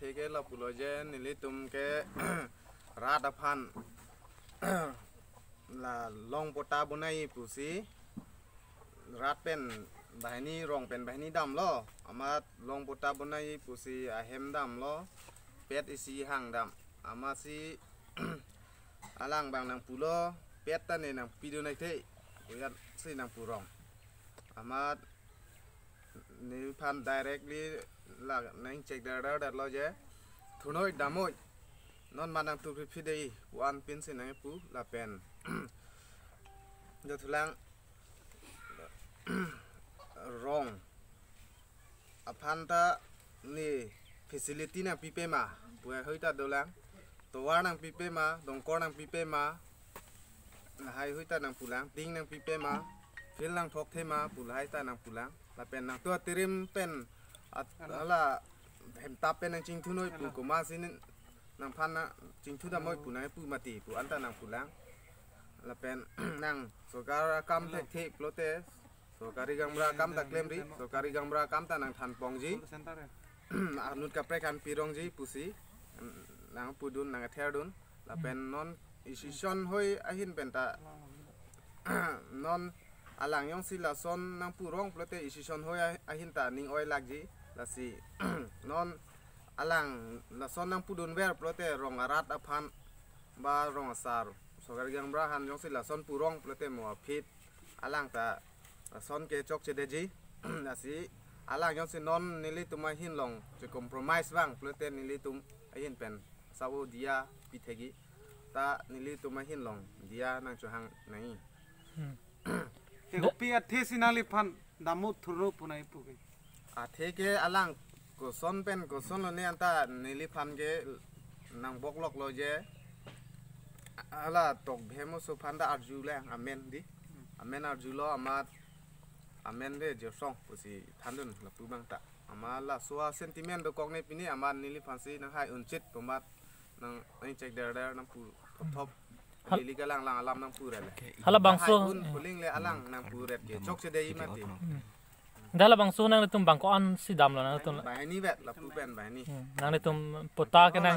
thế cái là phụ lôi je nili tum cái ra đập han là long pota bunai pusi rat pen bahini rong pen bahini dam lo ama long pota bunai pusi ahem dam lo pet isi hang dam ama si alang bang nang pulo pet ta ne nang pidu nai the uyan si nang purong ama ni pan directly là nang check dar dar lo je thunoi damoi non manang tu phi dei one pin sin nang pu la pen do thulang wrong apanta ni facility na pipe ma pu hoi ta do lang to war nang pipe ma dong kor nang pipe ma na hai hoi ta nang pulang ding nang pipe ma fil nang thok the ma pu hai ta nang pulang la pen nang to tirim pen ala hem tap pen nang ching thunoi pu ko ma sin nang phan na ching thu da moi pu nai pu mati pu anta nang pulang la pen nang sokara kam thek thek plote sokari gambra kam ta claim ri sokari gambra kam ta nang than pong ji anut ka pre kan pirong ji pusi nang pudun nang ther dun la pen non decision hoi ahin pen ta non alang yong si la son nang purong plote decision hoi ahin ta ning oi lag ji la si non alang la son nang pudun ber plote rong arat aphan ba rong asar sokari gambra han yong si la son purong plote mo phit alang ta son ke chok che de ji la si alang yong si non nili tum hin long che compromise bang plote nili tum ahin pen sawo dia pithegi ta nili tum hin long dia nang chu hang nai te pi athe sinali phan damut thuru punai pu ke athe ke alang ko son pen ko son ne anta nili phan ke nang bok lok lo je ala tok bhemo so phan da arju le amen di amen arju lo amat amen de je song pusi thandun la pu bang ta ama la soa sentiment do kok ne pini aman nili phan si nang hai unchit pomat nang ai check der nang pu thop lili ka lang alam nang pu re le hala bangso un puling le alang nang pu re ke chok se dei mati dala bangso nang tum bangko an si dam la nang tum bai ni vet la pu ben bai ni nang tum pota ke nang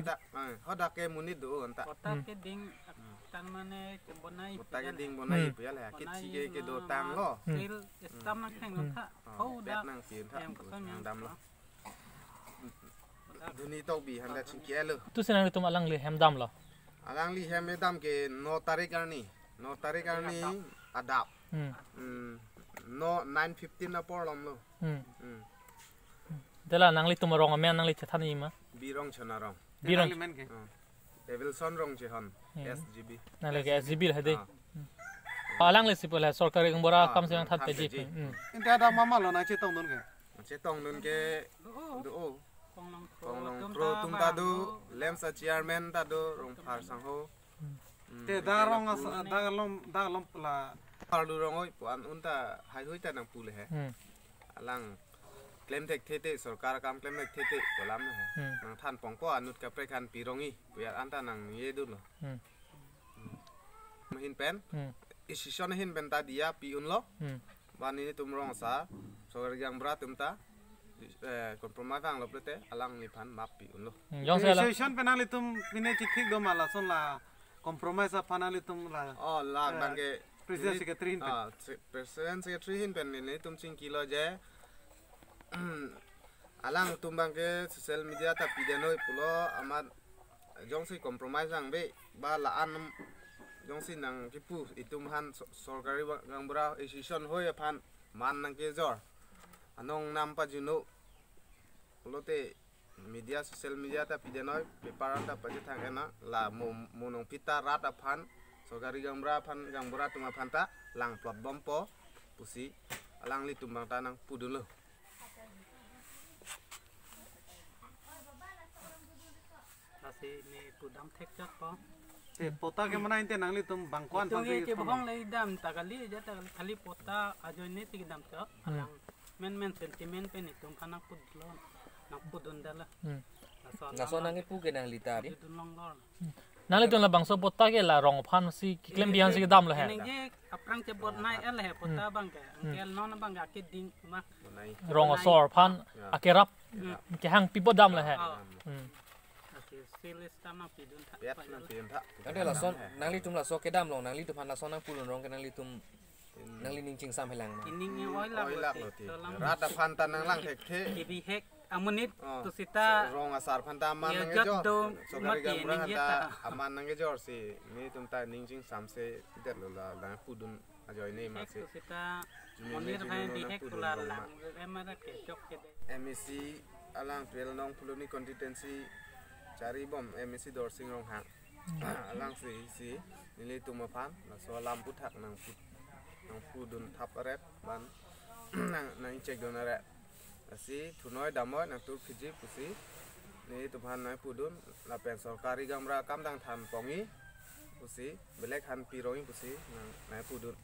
hoda ke munit do anta pota ke ding tang mane ke bonai pota ke ding bonai pu ya le kit chi ke do tang lo til stam nang kheng lon tha ho da nang pin tha nang dam lo duni to bi handa chin ke lo tu se nang tum alang le hem dam la alang li hem dam ke no tarik arni adap no 9:15 na por lom lo dala nang le tum rong amen nang le chathani ma birong chana rong birong men ke devil son rong che hon sgb nang le ke sgb la de alang le sipol ha sarkari gambora kam se nang that pe ji inta da mama lo na che tong don ke che tong nun ke do o kong long pro tum ta do lem sa chairman ta do rong phar sang ho te da lom la phar du rong oi puan un ta hai hui ta nang pu le he alang claim tek thete sarkar kam claim tek thete kolam na nang than pong ko anut ka pre khan pirongi puya anta nang ye du lo mahin pen decision hin ben ta dia pi un lo ban ni tum rong sa sokar yang bra tum ta compromise ang lo plete alang ni phan map pi un lo yong se la session penali tum pine chik do mala son la compromise panali tum la oh la ban ke president secretary hin president secretary hin pen ni tum ching kilo je alang tum bang ke social media ta pi de noi pulo amat jong si compromise ang be ba la an jong si nang ki pu itum han sorkari gang bra decision hoi phan man nang ke jor anong nam pa juno pulote media social media ta pi de noi paper ta pa je thang na la monong pita rat aphan sorkari gang bra tuma phan ta lang plot bom po pusi alang li tum bang ta nang pudun lo asi ni pudam thek chak po te pota ke mana inte nangli tum bangkwan tung ye ke bong le dam tagali ja ta khali pota ajoy ne ti dam cha alang men sentiment pe ni tum phanak pud lo nak pudun dala naso nang ipu ke nang lita dun long lor nang le tun la bangso pota ke la rong phan si klem bihan si dam la he Ini je aprang cebot naik lah pota bang ke. Angkel non bang ke ding mah. Nai rong sor phan akerap ke hang pipo dam la he Oke, silis sama pidun. pet nang piem tha Nang de la son nang li tum la so ke dam long nang li tum han la son nang pulun rong ke nang li tum nang li ning ching sam helang ma. Ini ni oil lah. oi lak lo ti rata phantan nang lang thek the Ibi hek amunit tu sita rong asar phanta man Ya, nang jat jo do sokari mati gamrang ning hanta jeta. aman nang jor si ni tum ta ning jing samse der lo la la pudun ajoy ne ma hek se tu sita monir hai di hek tular lang. Emara ke cok ke de. MEC alang twel nong puluni constituency cari bom MEC dorsing rong hang alang si nili tumaphan la so lam puthak nang pudun thap aret ban nang cek don aret asi thunoi damoy nang tur khiji pusi ni tuphan nai pudun la pen sarkari gamra kam dang tham pongi pusi belek han piroi pusi nang nai pudun